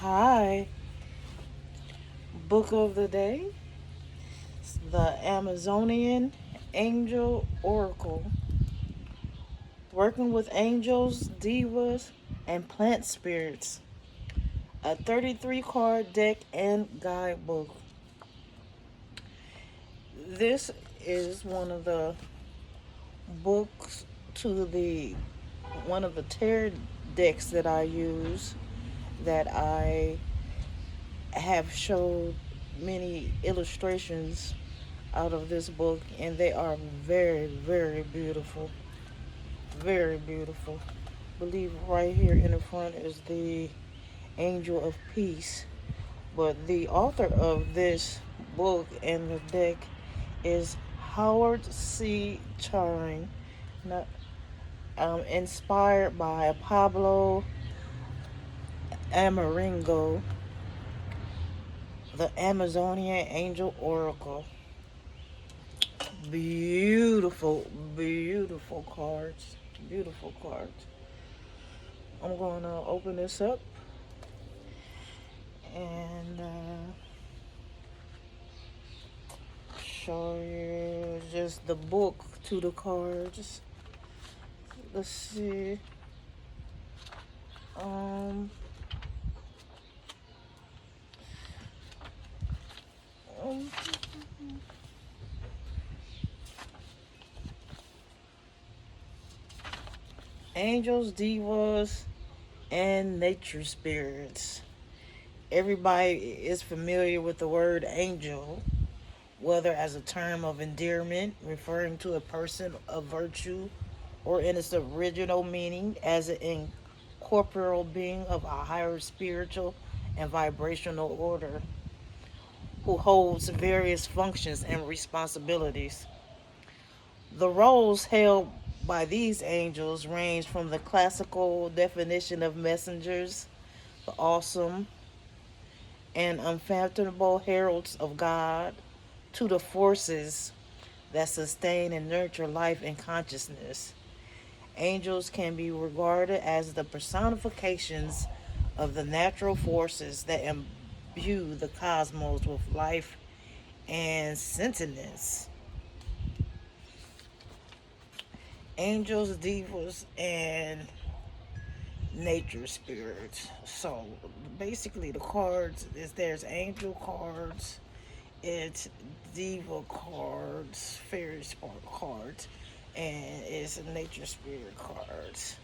Hi, book of the day, the Amazonian Angel Oracle, working with angels, divas, and plant spirits. A 33 card deck and guidebook. This is books to the one of the tarot decks that I use that I have showed many illustrations out of this book, and they are very, very beautiful. Very beautiful. I believe right here in the front is the Angel of Peace. But the author of this book and the deck is Howard C. Charing, not, inspired by Pablo Amaringo, the Amazonian Angel Oracle. Beautiful, beautiful cards. Beautiful cards. I'm going to open this up and show you just the book to the cards. Let's see. Um, um, Angels, divas, and nature spirits. Everybody is familiar with the word angel, whether as a term of endearment referring to a person of virtue or in its original meaning as an incorporeal being of a higher spiritual and vibrational order who holds various functions and responsibilities. The roles held by these angels range from the classical definition of messengers, the awesome and unfathomable heralds of God, to the forces that sustain and nurture life and consciousness. Angels can be regarded as the personifications of the natural forces that imbue the cosmos with life and sentience. Angels, divas, and nature spirits. So basically, the cards is there's angel cards, it's diva cards, fairy spark cards, and it's nature spirit cards.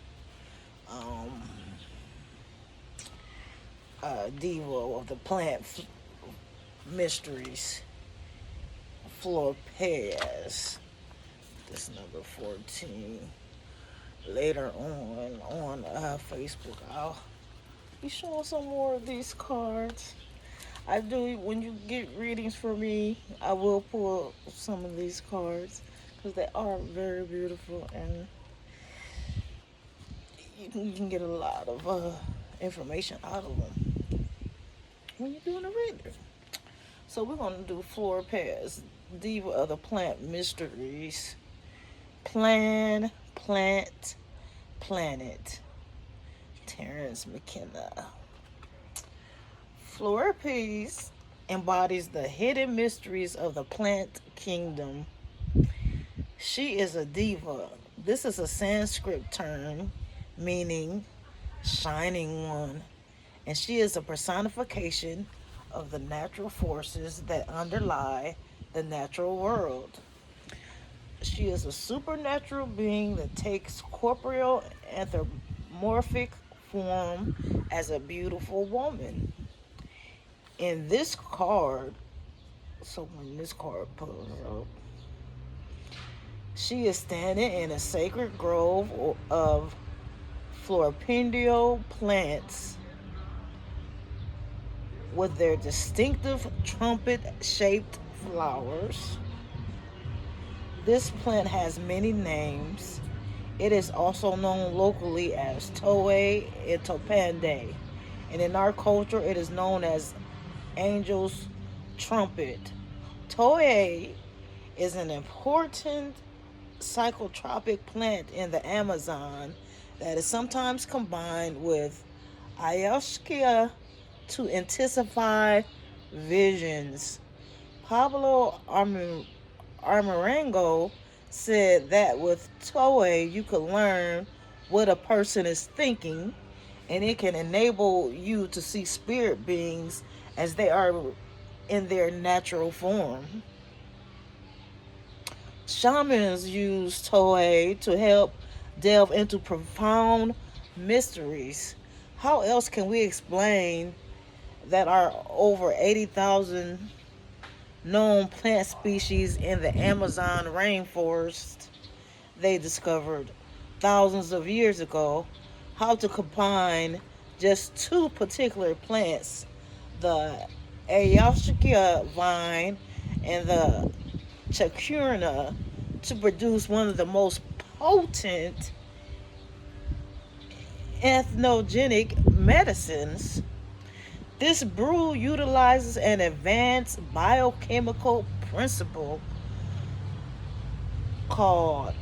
Um, Diva of the plant mysteries, Florpez. This number 14. Later on Facebook, I'll be showing some more of these cards. I do, when you get readings from me, I will pull some of these cards because they are very beautiful, and you can get a lot of information out of them when you're doing a reading. So we're going to do Floor Pairs, Diva of the Plant Mysteries, Plant, Planet, Terrence McKenna. Florpes embodies the hidden mysteries of the plant kingdom. She is a diva. This is a Sanskrit term meaning shining one, and she is a personification of the natural forces that underlie the natural world. She is a supernatural being that takes corporeal anthropomorphic form as a beautiful woman. In this card, so when this card pulls up, she is standing in a sacred grove of floripendial plants with their distinctive trumpet shaped flowers. This plant has many names. It is also known locally as Toei and Topande, and in our culture, it is known as angel's trumpet. Toei is an important psychotropic plant in the Amazon that is sometimes combined with ayahuasca to intensify visions. Pablo Armarango said that with Toei, you can learn what a person is thinking, and it can enable you to see spirit beings as they are in their natural form. Shamans use Toei to help delve into profound mysteries. How else can we explain that are over 80,000 known plant species in the Amazon rainforest they discovered thousands of years ago? How to combine just two particular plants, the Ayahuasca vine and the Chacurna, to produce one of the most potent entheogenic medicines. This brew utilizes an advanced biochemical principle called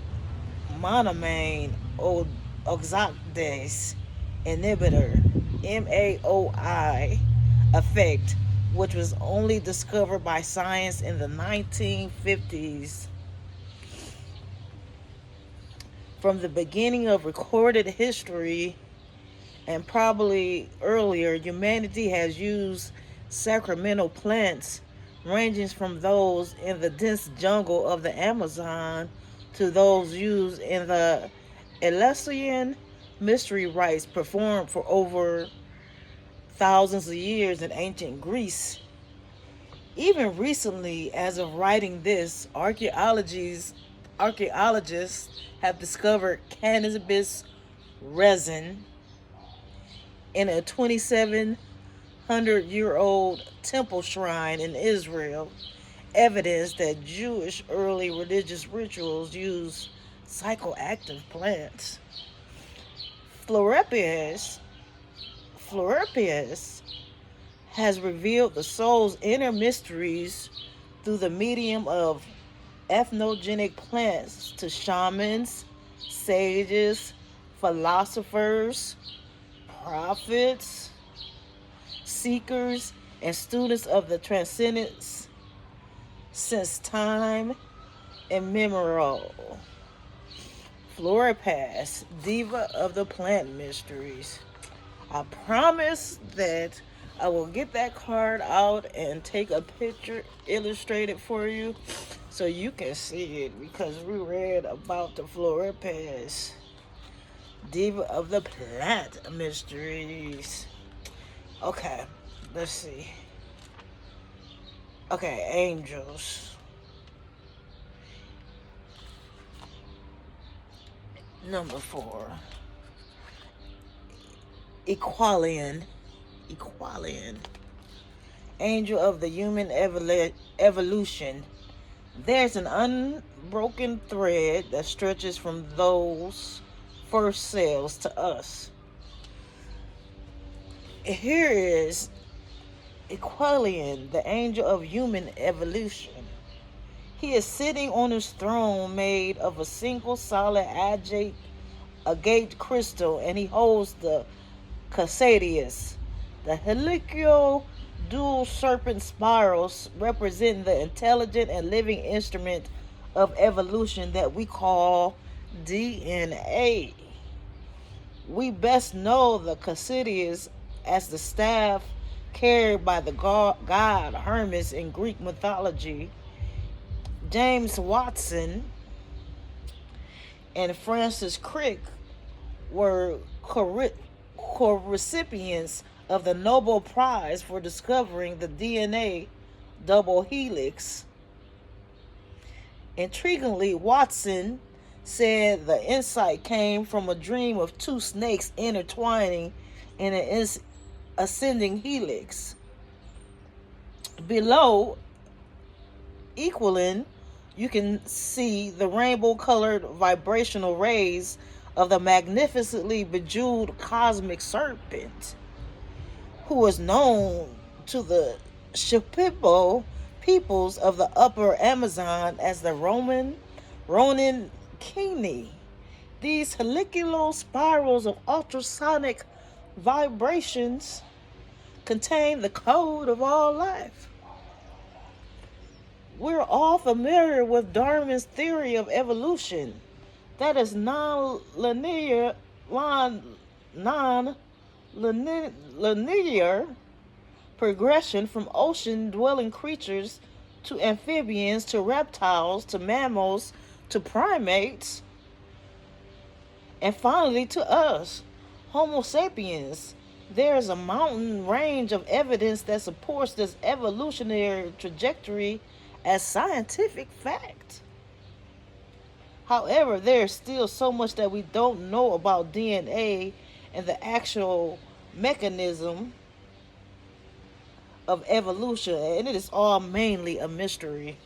monoamine oxidase inhibitor (MAOI) effect, which was only discovered by science in the 1950s. From the beginning of recorded history, and probably earlier, humanity has used sacramental plants ranging from those in the dense jungle of the Amazon to those used in the Eleusinian mystery rites performed for over thousands of years in ancient Greece. Even recently, as of writing this, archaeologists have discovered cannabis resin in a 2,700-year-old temple shrine in Israel, evidence that Jewish early religious rituals used psychoactive plants. Floreppius, Floreppius has revealed the soul's inner mysteries through the medium of entheogenic plants to shamans, sages, philosophers, prophets, seekers, and students of the transcendence since time immemorial. Floripass, diva of the plant mysteries. I promise that I will get that card out and take a picture illustrated for you so you can see it, because we read about the Floripass, diva of the plant mysteries. Okay, let's see. Okay, angels. Number 4. Equalian. Angel of the human evolution. There's an unbroken thread that stretches from those first cells to us. Here is Equalian, the angel of human evolution. He is sitting on his throne made of a single solid agate crystal, and he holds the Cassadius, the helical dual serpent spirals represent the intelligent and living instrument of evolution that we call DNA. We best know the Cassadius as the staff carried by the god Hermes in Greek mythology. James Watson and Francis Crick were co-recipients of the Nobel Prize for discovering the DNA double helix. Intriguingly, Watson said the insight came from a dream of two snakes intertwining in an ascending helix. Below Equalian, you can see the rainbow-colored vibrational rays of the magnificently bejeweled cosmic serpent, who is known to the Shipibo peoples of the upper Amazon as the Ronin Kini. These helical spirals of ultrasonic vibrations contain the code of all life. We're all familiar with Darwin's theory of evolution. That is non-linear progression from ocean-dwelling creatures to amphibians to reptiles to mammals to primates and finally to us, Homo sapiens. There is a mountain range of evidence that supports this evolutionary trajectory as scientific fact. However, there is still so much that we don't know about DNA and the actual mechanism of evolution, and it is all mainly a mystery.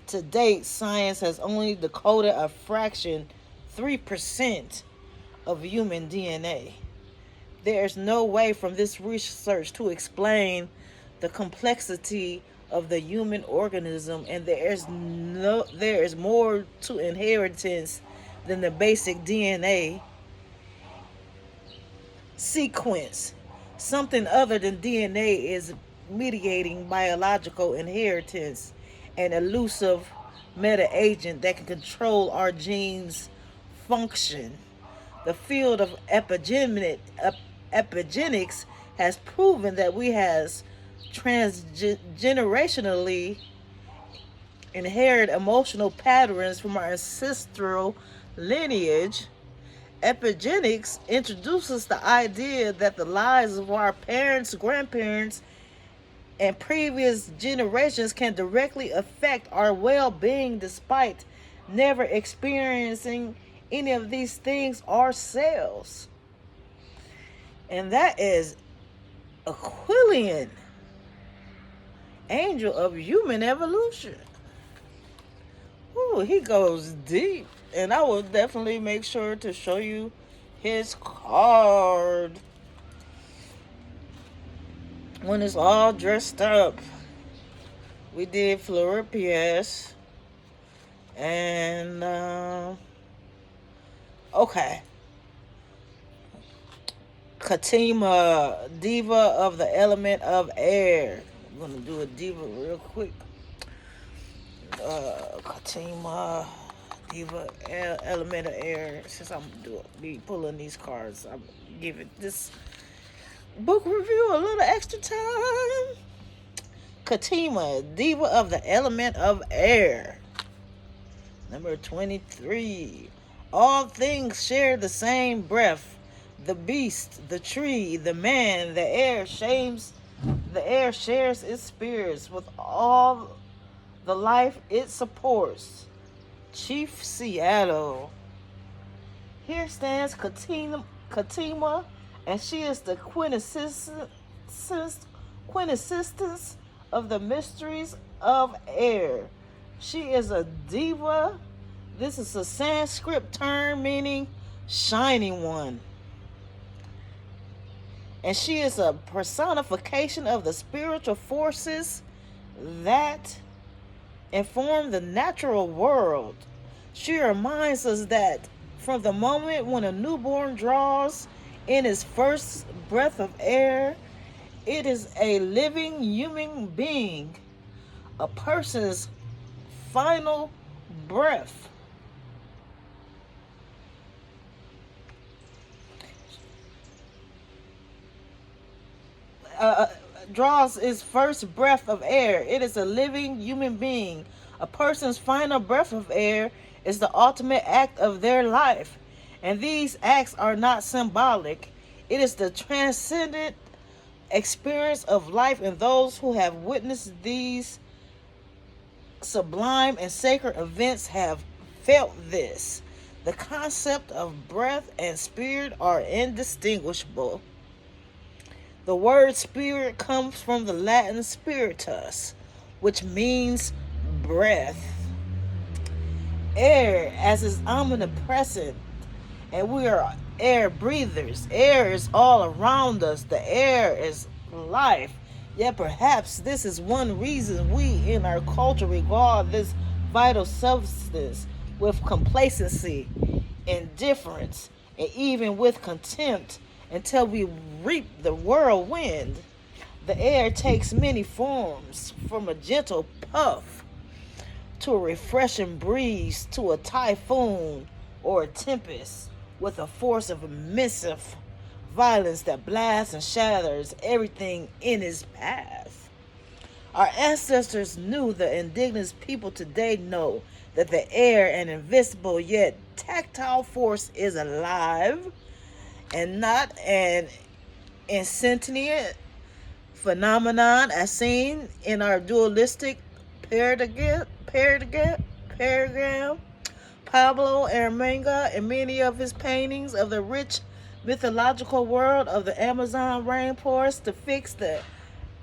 To date, science has only decoded a fraction, 3%, of human DNA. There is no way from this research to explain the complexity of the human organism, and there is more to inheritance than the basic DNA sequence. Something other than DNA is mediating biological inheritance, an elusive meta agent that can control our genes' function. The field of epigenetics has proven that we has transgenerationally inherit emotional patterns from our ancestral lineage. Epigenetics introduces the idea that the lives of our parents, grandparents, and previous generations can directly affect our well-being despite never experiencing any of these things ourselves. And that is Aquilian, angel of human evolution. Ooh, he goes deep. And I will definitely make sure to show you his card when it's all dressed up. We did Floripius. And, okay. Katima, diva of the element of air. I'm going to do a diva real quick. Katima, diva, element of air. Since I'm be pulling these cards, I'm giving this book review a little extra time. Katima, diva of the element of air. Number 23. All things share the same breath. The beast, the tree, the man, the air shares its spirits with all the life it supports. Chief Seattle. Here stands Katima, and she is the quintessence of the mysteries of air. She is a diva. This is a Sanskrit term meaning shining one. And she is a personification of the spiritual forces that inform the natural world. She reminds us that from the moment when a newborn draws in his first breath of air, it is a living human being, a person's final breath. Draws his first breath of air. It is a living human being. A person's final breath of air is the ultimate act of their life. And these acts are not symbolic. It is the transcendent experience of life, and those who have witnessed these sublime and sacred events have felt this. The concept of breath and spirit are indistinguishable. The word spirit comes from the Latin spiritus, which means breath. Air, as is omnipresent, and we are air breathers. Air is all around us. The air is life. Yet perhaps this is one reason we in our culture regard this vital substance with complacency, indifference, and even with contempt until we reap the whirlwind. The air takes many forms, from a gentle puff to a refreshing breeze to a typhoon or a tempest with a force of immense violence that blasts and shatters everything in its path. Our ancestors knew, the indigenous people today know, that the air, an invisible yet tactile force, is alive and not an insentient phenomenon as seen in our dualistic paradigm. Pablo Ermenga, in many of his paintings of the rich mythological world of the Amazon rainforest, depicts the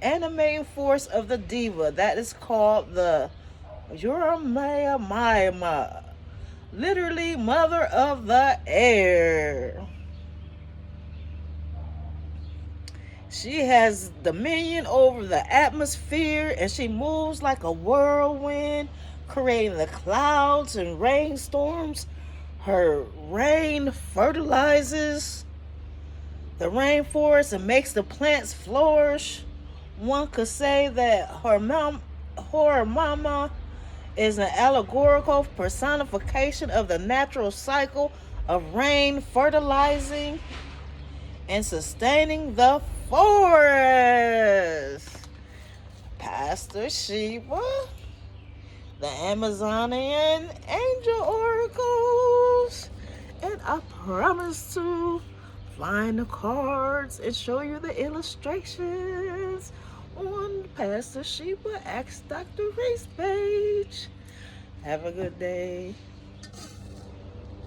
animating force of the diva that is called the Yuramayamayama, literally mother of the air. She has dominion over the atmosphere, and she moves like a whirlwind, creating the clouds and rainstorms. Her rain fertilizes the rainforest and makes the plants flourish. One could say that her mama is an allegorical personification of the natural cycle of rain fertilizing and sustaining the forest. Pastor Sheba, the Amazonian angel oracles, and I promise to find the cards and show you the illustrations on Pastor Sheba Ask Dr. Race page. Have a good day.